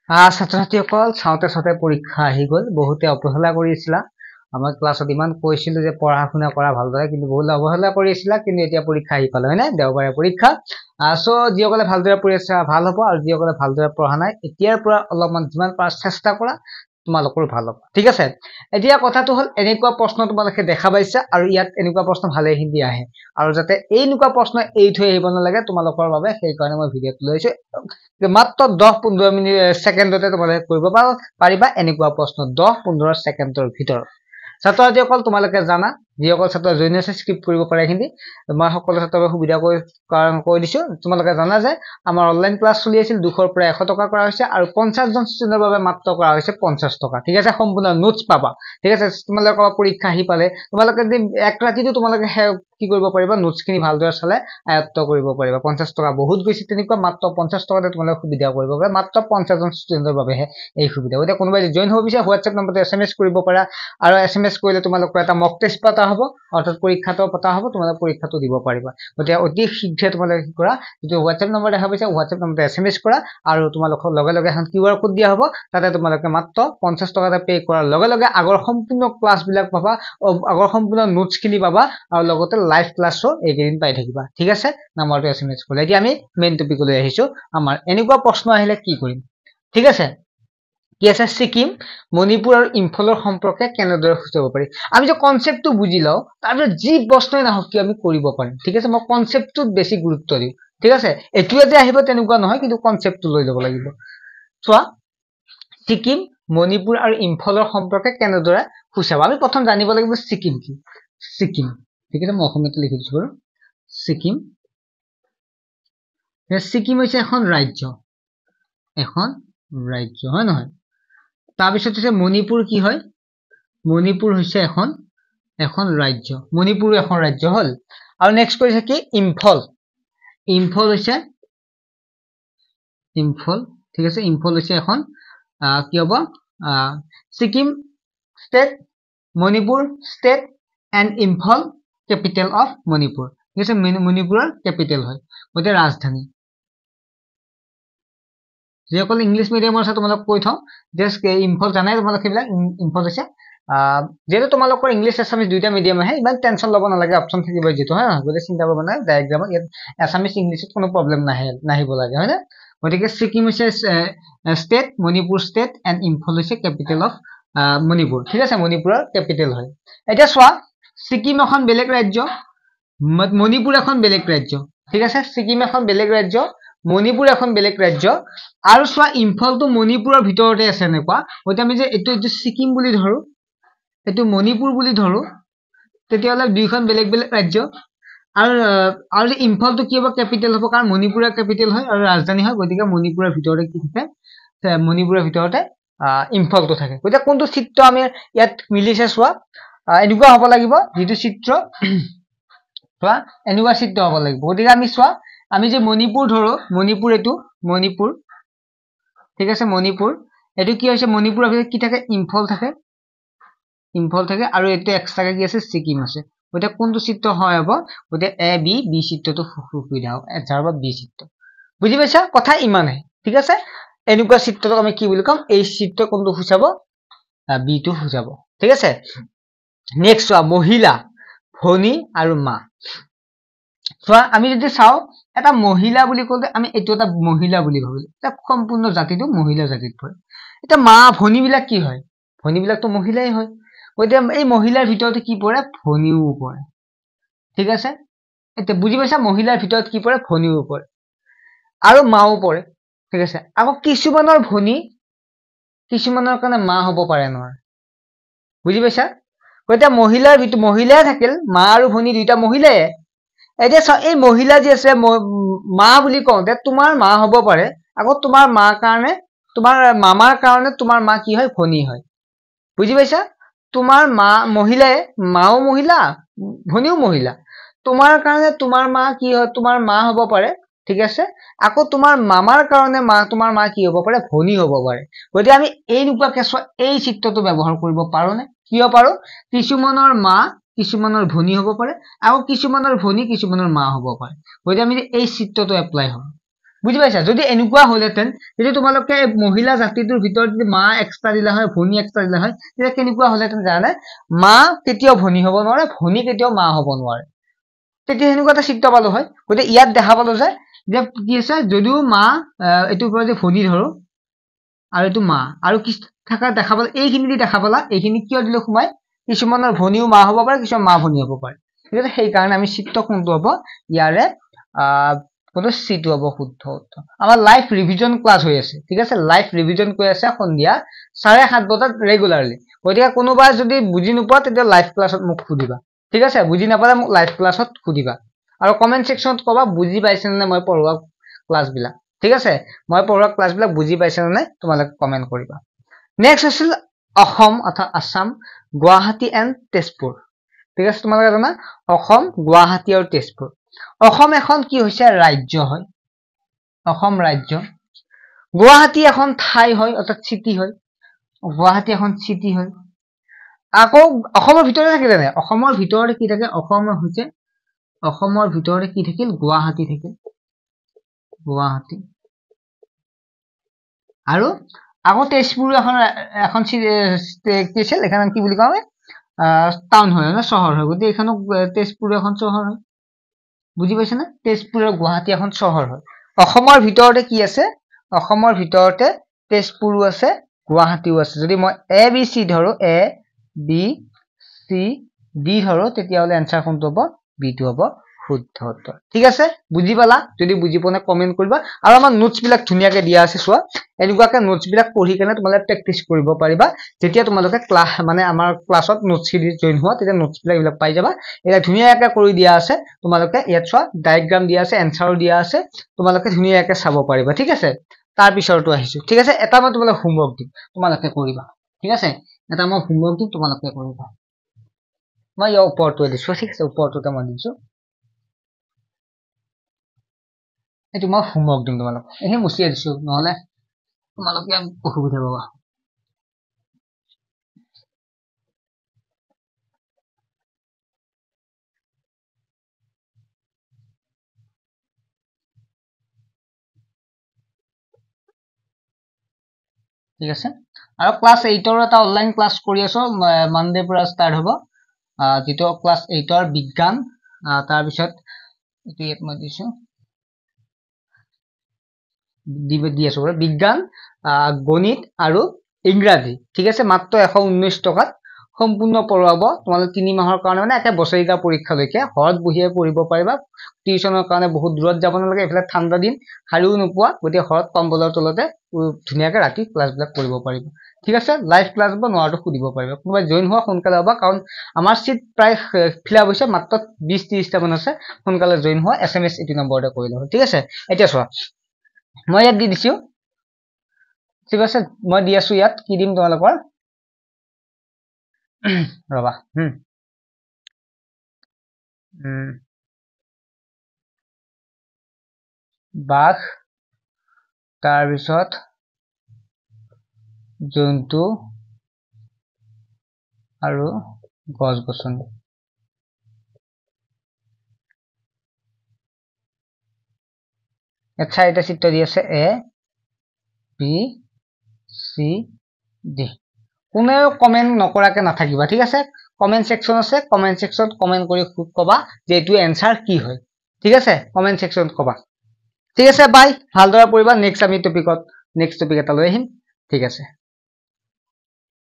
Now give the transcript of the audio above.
ছাত্ৰ ছাত্ৰীসকল চাওঁতে চাওঁতে পৰীক্ষা আহি গ'ল বহুতে অৱহেলা কৰিছিলা আমাৰ ক্লাছত ইমান কৈছিলো যে পঢ়া শুনা কৰা ভালদৰে কিন্তু বহুত অৱহেলা কৰিছিলা কিন্তু এতিয়া পৰীক্ষা আহি পালে হয়নে দেওবাৰে পৰীক্ষা সো যিসকলে ভালদৰে পঢ়ি আছে ভাল হ'ব আৰু যিসকলে ভালদৰে পঢ়া নাই এতিয়াৰ পৰা অলপমান যিমান পাৰা চেষ্টা কৰা তোমালোকৰ ভাল হ'ব ঠিক আছে এতিয়া কথাটো হল এনেকুৱা প্ৰশ্ন তোমালোকে দেখা পাইছা আৰু ইয়াত এনেকুৱা প্ৰশ্ন ভালে হিন্দি আহে আৰু যাতে এইনুকুৱা প্ৰশ্ন এই থৈ আহিব নালাগে তোমালোকৰ বাবে সেই কাৰণে মই ভিডিঅ'টো লৈছো মাত্ৰ 10-15 মিনিট সেকেন্ডতে তোমালোকে কৰিব পাৰিবা এনেকুৱা প্ৰশ্ন 10-15 সেকেন্ডৰ ভিতৰত ছাত্ৰ ছাত্ৰীসকল তোমালোকে জানা যিসকল ছাত্ৰ জইন আছে স্কিপ কৰিব পাৰে কিন্তু মই সকলো ছাত্ৰক সুবিধা কৈ দিছো তোমালোকে জানা যে আমাৰ অনলাইন ক্লাছ চলি আছিল 200 পৰা 100 টকা কৰা হৈছে আৰু 50 জন ষ্টুডেন্টৰ বাবে মাত্ৰ কৰা হৈছে 50 টকা ঠিক আছে সম্পূৰ্ণ নোটছ পাবা ঠিক আছে তোমালোকৰ পৰীক্ষা আহি পালে তোমালোকে এক ৰাতিটো তোমালোকে কি কৰিব পাৰিবা নোটছখিনি ভালদৰে চালে আয়ত্ত কৰিব পাৰিবা 50 টকা বহুত বেছি তেনেকুৱা মাত্ৰ 50 টকাতে তোমালোকে সুবিধা কৰিব পাৰিবা মাত্ৰ 50 জন ষ্টুডেন্টৰ বাবেহে এই সুবিধা এতিয়া কোনোবাই জয়েন হ'ব বিচাৰে হোৱাটছএপ নম্বৰতে এছএমএছ কৰিব পাৰা আৰু এছএমএছ কৰিলে তোমালোকৰ এটা মক টেষ্ট পতা হ'ব অৰ্থাৎ পৰীক্ষাটো পতা হ'ব তোমালোকে পৰীক্ষাটো দিব পাৰিবা গতিকে অতি শীঘ্ৰে তোমালোকে কি কৰা যেটো হোৱাটছএপ নম্বৰ দেখা পাইছা হোৱাটছএপ নম্বৰতে এছএমএছ কৰা আৰু তোমালোকৰ লগে লগে এখন কিউআৰ কোড দিয়া হ'ব তাতে তোমালোকে মাত্ৰ 50 টকাতে পে কৰাৰ লগে লগে আগৰ সম্পূৰ্ণ ক্লাছ বিলাক পাবা আগৰ সম্পূৰ্ণ নোটছখিনি পাবা আৰু লগতে লাইভ ক্লাছও এইকেইদিন পাই থাকিবা ঠিক আছে নম্বৰটো এছএমএছ কৰিলে এতিয়া আমি মেইন টপিকলৈ আহিছো আমাৰ এনেকুৱা প্ৰশ্ন আহিলে কি কৰিম ঠিক আছে কি আছে সিকিম মণিপুৰ আৰু ইম্ফলৰ সম্পৰ্কে কেনেদৰে বুজাব পাৰি আমি যে কনসেপ্টটো বুজি লও তাৰপিছত যি প্ৰশ্নই নাহক কি আমি কৰিব পাৰিম ঠিক আছে মই কনসেপ্টটোত বেছি গুৰুত্ব দিও ঠিক আছে এটোৱে যে আহিব তেনেকুৱা নহয় কিন্তু কনসেপ্টটো লৈ যাব লাগিব চোৱা সিকিম মণিপুৰ আৰু ইম্ফলৰ সম্পৰ্কে কেনেদৰে বুজাব আমি প্ৰথম জানিব লাগিব সিকিম কি সিকিম ঠিক আছে মই অসমীয়াতে লিখি দিছো বাৰু সিকিম সিকিম হৈছে এখন ৰাজ্য হয় নহয় তাৰপিছত হৈছে মণিপুৰ কি হয় মণিপুৰ হৈছে এখন ৰাজ্য মণিপুৰ এখন ৰাজ্য হল আৰু নেক্সট কৈছে কি ইম্ফল হৈছে ঠিক আছে ইম্ফল হৈছে এখন কি হ'ব Sikkim state Manipur state and Imphal capital of Manipur ঠিক আছে মণিপুৰৰ ক্যাপিটেল হয় ওতে ৰাজধানী যেসকল ইংলিশ মিডিয়ামৰ আছে তোমালোক কৈ থওঁ জাস্ট ইম্ফল জানাই তোমালোক এইবিলাক ইম্ফল হৈছে যেটো তোমালোকৰ ইংলিশ এছামিজ দুইটা মিডিয়াম আহে ইমান টেনচন ল'ব নালাগে অপচন থাকিব যেটো হয় গতে চিন্তা কৰিব নাই ডায়াগ্ৰামত এছামিজ ইংলিশত কোনো প্ৰবলেম নাহিব লাগে হয় না গতিকে সিকিম হৈছে state Manipur state and Imphal হৈছে ক্যাপিটেল অফ মণিপুৰ ঠিক আছে মণিপুৰৰ ক্যাপিটেল হয় এতিয়া চোৱা সিকিম এখন বেলেগ ৰাজ্য মণিপুৰ এখন বেলেগ ৰাজ্য ঠিক আছে সিকিম এখন বেলেগ ৰাজ্য মণিপুৰ এখন বেলেগ ৰাজ্য আৰু চোৱা ইম্ফলটো মণিপুৰৰ ভিতৰতে আছে নেপা গতে আমি যে এটো সিকিম বুলি ধৰো এটো মণিপুৰ বুলি ধৰো তেতিয়ালে দুইখন বেলেগ বেলেগ ৰাজ্য আৰু যে ইম্ফলটো কি হ'ব ক্যাপিটেল হ'ব কাৰণ মণিপুৰৰ ক্যাপিটেল হয় আৰু ৰাজধানী হয় গতিকে মণিপুৰৰ ভিতৰতে কি থাকে মণিপুৰৰ ভিতৰতে ইম্ফলটো থাকে গতিকে কোনটো চিত্ৰ আমি ইয়াত মিলিছে চোৱা এনেকুৱা হ'ব লাগিব যেটো চিত্ৰ চোৱা এনেকুৱা চিত্ৰ হ'ব লাগিব গতিকে আমি চোৱা আমি যে মণিপুৰ ধৰো মণিপুৰ এটো মণিপুৰ ঠিক আছে মণিপুৰ এটো কি হৈছে মণিপুৰৰ ভিতৰত কি থাকে ইম্ফল থাকে আৰু এটো এক্সট্ৰা কি আছে সিকিম আছে গতে কোনটো চিত্ৰ হয় হ'ব গতে এ বি চিত্ৰটো সুবিধা হ'ব এটাৰ বা বি চিত্ৰ বুজি পাইছা কথা ইমানে ঠিক আছে এনেকুৱা চিত্ৰটো আমি কি বুলি কম এই চিত্ৰ কোনটো বুজাব বি টো বুজাব ঠিক আছে নেক্সট চোৱা মহিলা ভনী আৰু মা চোৱা আমি যদি চাও এটা মহিলা বুলি কলে আমি এটো এটা মহিলা বুলি ভাবিলো এটা সম্পূৰ্ণ জাতিটো মহিলা জাতিত পৰে এটা মা ভনী বিলাক কি হয় ভনী বিলাক তো মহিলাই হয় গতে এই মহিলাৰ ভিতৰতে কি পৰে ভনীও পৰে ঠিক আছে এটা বুজি পাইছা মহিলাৰ ভিতৰত কি পৰে ভনীও পৰে আৰু মাও পৰে ঠিক আছে আকৌ কিছুমানৰ ভনী কিছুমানৰ কাৰণে মা হ'ব পাৰে নহয় বুজি পাইছা গতে মহিলাৰ ভিতৰত মহিলাই থাকিল মা আৰু ভনী দুইটা মহিলাই এতিয়া এই মহিলা যে আছে মা বুলি কওঁতে তোমাৰ মা হ'ব পাৰে আকৌ তোমাৰ মা কাৰণে তোমাৰ মামাৰ কাৰণে তোমাৰ মা কি হয় ভনী হয় বুজি পাইছা তোমাৰ মা মহিলাই মাও মহিলা ভনীও মহিলা তোমাৰ কাৰণে তোমাৰ মা কি হয় তোমাৰ মা হ'ব পাৰে ঠিক আছে আকৌ তোমাৰ মামাৰ কাৰণে তোমাৰ মা কি হ'ব পাৰে ভনী হ'ব পাৰে গতি আমি এই ৰূপকে এই চিত্ৰটো ব্যৱহাৰ কৰিব পাৰো নে কিয় পাৰো কিছুমানৰ মা কিছুমানৰ ভনী হ'ব পাৰে আৰু কিছুমানৰ ভনী কিছুমানৰ মা হ'ব পাৰে গতি আমি এই চিত্ৰটো এপ্লাই হয় বুজি পাইছা যদি এনেকুৱা হলেতেন যদি তোমালোকে মহিলা জাতিটোৰ ভিতৰত যদি মা এক্সট্ৰা দিলা হয় ভনী এক্সট্ৰা দিলা হয় তেতিয়া কেনেকুৱা হলেতেন জানে মা কেতিয়াও ভনী হ'ব নোৱাৰে ভনী কেতিয়াও মা হ'ব নোৱাৰে তেতিয়া হেনেকুৱা এটা চিত্ৰ পালো হয় গতে ইয়াত দেখা পালো যে কি আছে যদিও মা এটো পৰা যে ভনী ধৰো আৰু এটো মা আৰু কি থাকা দেখা পালা এইখিনি দি দেখা পালা এইখিনি কিয় দিলে সোমাই কিছুমানৰ ভনীও মা হ'ব পাৰে কিছুমান মা ভনী হ'ব পাৰে ঠিক আছে সেই কাৰণে আমি চিত্ৰ কোনটো হ'ব ইয়াৰে কোন সিটো হ'ব শুদ্ধ উত্তৰ আমাৰ লাইভ ৰিভিজন ক্লাস হৈ আছে ঠিক আছে লাইভ ৰিভিজন কৈ আছে সন্ধিয়া 7:30 বজাত ৰেগুলাৰলি গতিকে কোনোবা যদি বুজি নোপোৱা তেতিয়া লাইভ ক্লাছত মোক সুধিবা ঠিক আছে বুজি নাপালে মোক লাইভ ক্লাছত সুধিবা আৰু কমেন্ট সেকশনত কবা বুজি পাইছে নে মই পঢ়োৱা ক্লাস বিলাক ঠিক আছে মই পঢ়োৱা ক্লাস বিলাক বুজি পাইছে নে তোমালোকে কমেন্ট কৰিবা নেক্সট আছিল অসম অথবা আসাম গুৱাহাটী এণ্ড তেজপুৰ ঠিক আছে তোমালোকে জানা অসম গুৱাহাটী আৰু তেজপুৰ অসম এখন কি হৈছে ৰাজ্য হয় অসম ৰাজ্য গুৱাহাটী এখন ঠাই হয় অৰ্থাৎ চিটি হয় গুৱাহাটী এখন চিটি হয় আকৌ অসমৰ ভিতৰতে থাকিলে নাই অসমৰ ভিতৰতে কি থাকে অসমৰ হৈছে অসমৰ ভিতৰতে কি থাকিল গুৱাহাটী থাকিল গুৱাহাটী আৰু আকৌ তেজপুৰ এখন কি আছিল এখানে কি বুলি কয় টাউন হয় না চহৰ হয় গতি এখানে তেজপুৰ এখন চহৰ হয় বুজি পাইছে না তেজপুৰ আৰু গুৱাহাটী এখন চহৰ হয় অসমৰ ভিতৰতে কি আছে অসমৰ ভিতৰতে তেজপুৰো আছে গুৱাহাটীও আছে যদি মই এ বি সি ধৰো এ বি সি ডি ধৰো তেতিয়া হলে आंसर কোনটো হ'ব বি টো হ'ব শুদ্ধ উত্তৰ ঠিক আছে বুজি পালা যদি বুজি পোৱা কমেন্ট কৰিবা আৰু আমাৰ নোটছ বিলাক ধুনিয়াকে দিয়া আছে চোৱা এনেকুৱাকে নোটছ বিলাক পঢ়ি কেনে তোমালোকে প্ৰেক্টিস কৰিব পাৰিবা যেতিয়া তোমালোকে ক্লাস মানে আমাৰ ক্লাছত নোটছ সিৰিজ জয়েন হোৱা তেতিয়া নোটছ বিলাক পাই যাবা এটা ধুনিয়াকে কৰি দিয়া আছে তোমালোকে ইয়াত চোৱা ডায়াগ্ৰাম দিয়া আছে এনসাৰো দিয়া আছে তোমালোকে ধুনিয়াকে চাব পাৰিবা ঠিক আছে তাৰ পিছৰটো আহিছো ঠিক আছে এটা মই তোমালোক হোমৱৰ্ক দিম তোমালোকে কৰিবা ঠিক আছে এটা মই হোমৱৰ্ক দিম তোমালোকে কৰিবা মই ইয়াৰ ওপৰটো দিছো ঠিক আছে ওপৰটোতে মই দিছো এটো মই হোমৱৰ্ক দিম তোমালোক এই মুছিয়া দিছো নহলে তোমালোকে অসুবিধা পাবা ঠিক আছে আৰু ক্লাস 8 ৰ এটা অনলাইন ক্লাস কৰি আছো মানডে পৰা স্টাৰ্ট হ'ব যেটো ক্লাস 8 ৰ বিজ্ঞান তাৰ পিছত এটো ইয়াত মই দিছো দি আছো বিজ্ঞান গণিত আৰু ইংৰাজী ঠিক আছে মাত্ৰ 119 টকাত সম্পূৰ্ণ পঢ়াব তোমালোক 3 মাহৰ কাৰণে মানে এটা বছৰিকা পৰীক্ষা লৈকে ঘৰত বহিয়ে পঢ়িব পাৰিবা টিউচনৰ কাৰণে বহুত দূৰত যাব নালাগে এফালে ঠাণ্ডা দিন হাৰিও নোপোৱা গতিকে ঘৰত কম্বলৰ তলতে ধুনিয়াকে ৰাতি ক্লাস বিলাক কৰিব পাৰিবা ঠিক আছে লাইভ ক্লাস হ'ব নোৱাৰটো সুধিব পাৰিবা কোনোবা জয়েন হোৱা সোনকালে হ'ব কাৰণ আমাৰ সিট প্ৰায় ফিলআপ হৈছে মাত্ৰ 20-30 টা মান আছে সোনকালে জয়েন হোৱা এসএমএস এটি নম্বৰতে কৰি লব ঠিক আছে এতিয়া চোৱা মই ইয়াত দি দিছো ঠিক আছে মই দি আছো ইয়াত কি দিম তোমালোকৰ ৰবা বাঘ তাৰ পিছত জন্তু আৰু গছ গছনি এটা এটা চিত্ৰ দি আছে এ বি সি ডি কোনেও কমেন্ট নকৰাকে নাথাকিবা ঠিক আছে কমেন্ট সেকশন আছে কমেন্ট সেকশনত কমেন্ট কৰি কবা যে এটো आंसर কি হয় ঠিক আছে কমেন্ট সেকশনত কবা ঠিক আছে বাই ভালদৰে পঢ়িবা নেক্সট আমি টপিকত নেক্সট টপিক এটা লৈ আহিম ঠিক আছে